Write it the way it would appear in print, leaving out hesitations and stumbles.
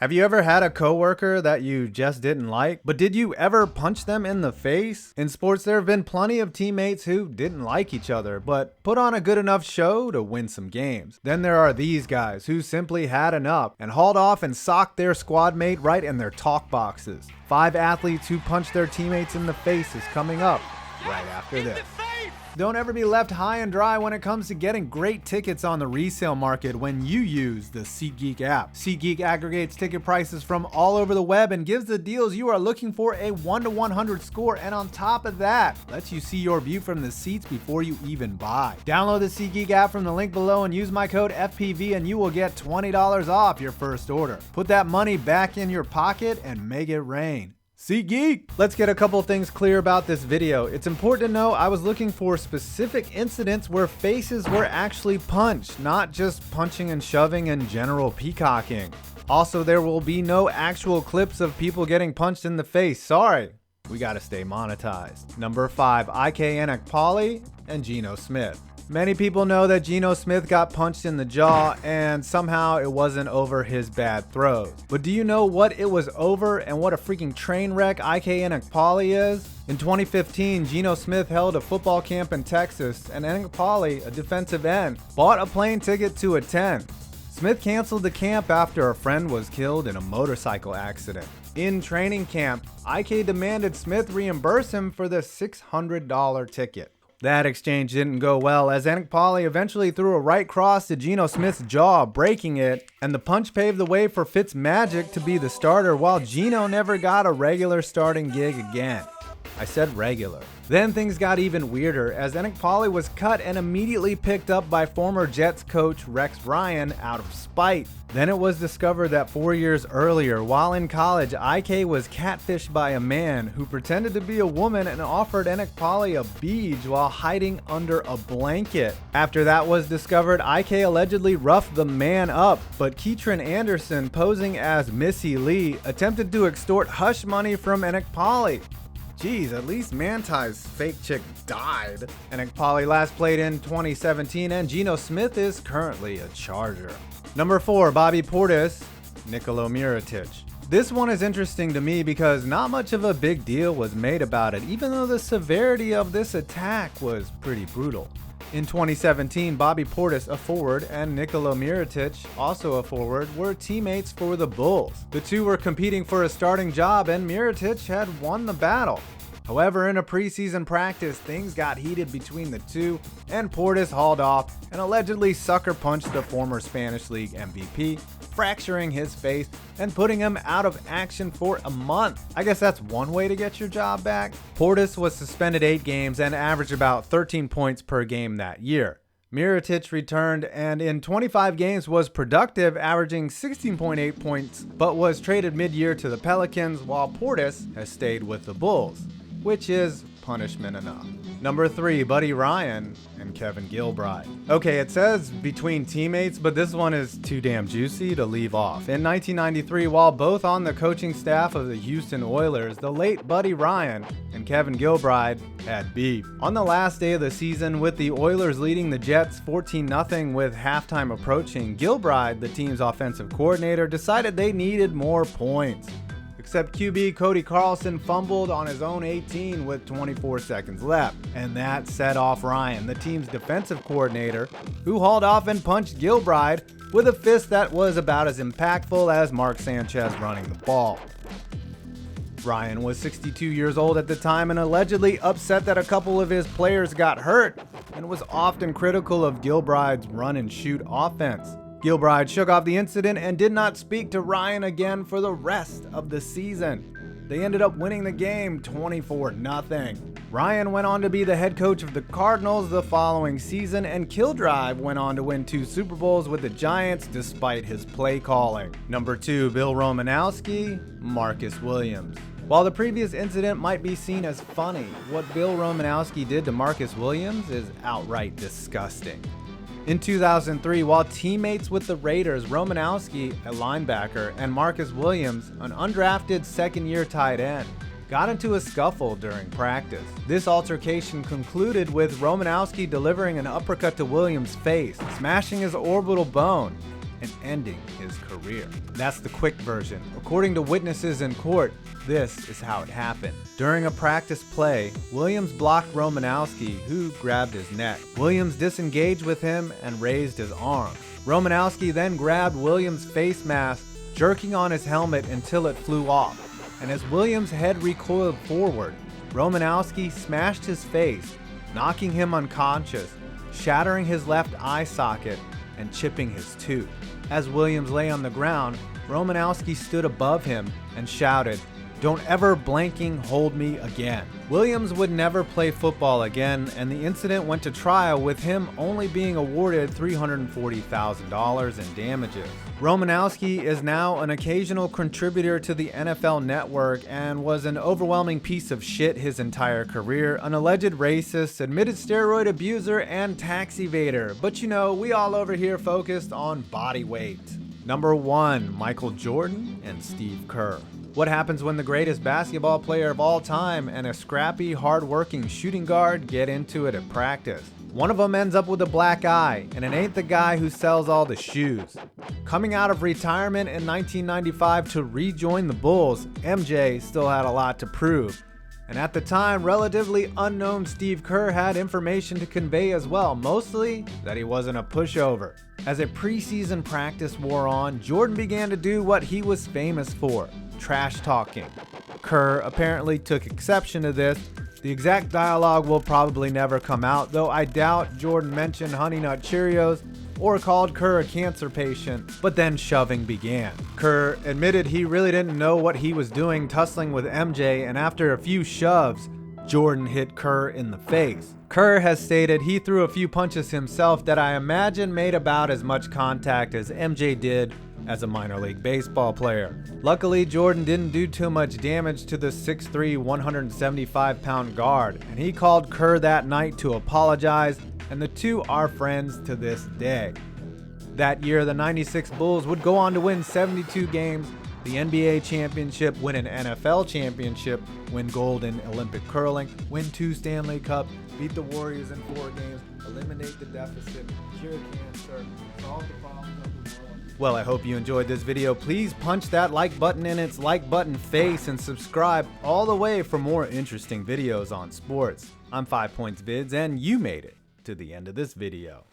Have you ever had a coworker that you just didn't like, but did you ever punch them in the face? In sports, there have been plenty of teammates who didn't like each other, but put on a good enough show to win some games. Then there are these guys who simply had enough and hauled off and socked their squad mate right in their talk boxes. 5 athletes who punched their teammates in the face is coming up right after this. Don't ever be left high and dry when it comes to getting great tickets on the resale market when you use the SeatGeek app. SeatGeek aggregates ticket prices from all over the web and gives the deals you are looking for a 1 to 100 score, and on top of that, lets you see your view from the seats before you even buy. Download the SeatGeek app from the link below and use my code FPV and you will get $20 off your first order. Put that money back in your pocket and make it rain. SeatGeek! Let's get a couple things clear about this video. It's important to know I was looking for specific incidents where faces were actually punched, not just punching and shoving and general peacocking. Also, there will be no actual clips of people getting punched in the face. Sorry, we gotta stay monetized. Number 5, IK Pauly and Geno Smith. Many people know that Geno Smith got punched in the jaw and somehow it wasn't over his bad throws. But do you know what it was over and what a freaking train wreck IK Pauly is? In 2015, Geno Smith held a football camp in Texas and Pauly, a defensive end, bought a plane ticket to attend. Smith canceled the camp after a friend was killed in a motorcycle accident. In training camp, IK demanded Smith reimburse him for the $600 ticket. That exchange didn't go well as Pauly eventually threw a right cross to Geno Smith's jaw, breaking it, and the punch paved the way for Fitzmagic to be the starter while Geno never got a regular starting gig again. I said regular. Then things got even weirder as Pauly was cut and immediately picked up by former Jets coach Rex Ryan out of spite. Then it was discovered that 4 years earlier, while in college, IK was catfished by a man who pretended to be a woman and offered Pauly a beach while hiding under a blanket. After that was discovered, IK allegedly roughed the man up, but Keatron Anderson, posing as Missy Lee, attempted to extort hush money from Pauly. Geez, at least Manti's fake chick died. Pauly last played in 2017 and Geno Smith is currently a Charger. Number 4, Portis and Mirotic. This one is interesting to me because not much of a big deal was made about it, even though the severity of this attack was pretty brutal. In 2017, Portis, a forward, and Mirotic, also a forward, were teammates for the Bulls. The two were competing for a starting job and Mirotic had won the battle. However, in a preseason practice, things got heated between the two and Portis hauled off and allegedly sucker punched the former Spanish League MVP, fracturing his face and putting him out of action for a month. I guess that's one way to get your job back. Portis was suspended 8 games and averaged about 13 points per game that year. Mirotic returned and in 25 games was productive, averaging 16.8 points, but was traded mid-year to the Pelicans while Portis has stayed with the Bulls, which is punishment enough. Number 3, Ryan and Gilbride. Okay, it says between teammates, but this one is too damn juicy to leave off. In 1993, while both on the coaching staff of the Houston Oilers, the late Ryan and Gilbride had beef. On the last day of the season, with the Oilers leading the Jets 14-0 with halftime approaching, Gilbride, the team's offensive coordinator, decided they needed more points. Except QB Cody Carlson fumbled on his own 18 with 24 seconds left. And that set off Ryan, the team's defensive coordinator, who hauled off and punched Gilbride with a fist that was about as impactful as Mark Sanchez running the ball. Ryan was 62 years old at the time and allegedly upset that a couple of his players got hurt and was often critical of Gilbride's run and shoot offense. Gilbride shook off the incident and did not speak to Ryan again for the rest of the season. They ended up winning the game 24-0. Ryan went on to be the head coach of the Cardinals the following season, and Gilbride went on to win 2 Super Bowls with the Giants despite his play calling. Number 2, Romanowski, Marcus Williams. While the previous incident might be seen as funny, what Romanowski did to Marcus Williams is outright disgusting. In 2003, while teammates with the Raiders, Romanowski, a linebacker, and Marcus Williams, an undrafted second-year tight end, got into a scuffle during practice. This altercation concluded with Romanowski delivering an uppercut to Williams' face, smashing his orbital bone. and ending his career. That's the quick version. According to witnesses in court, this is how it happened. During a practice play, Williams blocked Romanowski, who grabbed his neck. Williams disengaged with him and raised his arm. Romanowski then grabbed Williams' face mask, jerking on his helmet until it flew off. And as Williams' head recoiled forward, Romanowski smashed his face, knocking him unconscious, shattering his left eye socket, and chipping his tooth. As Williams lay on the ground, Romanowski stood above him and shouted, "Don't ever blanking hold me again." Williams would never play football again, and the incident went to trial with him only being awarded $340,000 in damages. Romanowski is now an occasional contributor to the NFL Network and was an overwhelming piece of shit his entire career, an alleged racist, admitted steroid abuser, and tax evader. But you know, we all over here focused on body weight. Number 1, Michael Jordan and Steve Kerr. What happens when the greatest basketball player of all time and a scrappy, hard-working shooting guard get into it at practice? One of them ends up with a black eye, and it ain't the guy who sells all the shoes. Coming out of retirement in 1995 to rejoin the Bulls, MJ still had a lot to prove. And at the time, relatively unknown Steve Kerr had information to convey as well, mostly that he wasn't a pushover. As a preseason practice wore on, Jordan began to do what he was famous for: trash talking. Kerr apparently took exception to this. The exact dialogue will probably never come out, though I doubt Jordan mentioned Honey Nut Cheerios or called Kerr a cancer patient, but then shoving began. Kerr admitted he really didn't know what he was doing tussling with MJ, and after a few shoves, Jordan hit Kerr in the face. Kerr has stated he threw a few punches himself that I imagine made about as much contact as MJ did as a minor league baseball player. Luckily, Jordan didn't do too much damage to the 6'3", 175-pound guard, and he called Kerr that night to apologize, and the two are friends to this day. That year, the '96 Bulls would go on to win 72 games, the NBA championship, win an NFL championship, win gold in Olympic curling, win 2 Stanley Cups, beat the Warriors in 4 games, eliminate the deficit, cure cancer, solve the problems of the world. Well, I hope you enjoyed this video. Please punch that like button in its like button face and subscribe all the way for more interesting videos on sports. I'm 5 Points Vids, and you made it to the end of this video.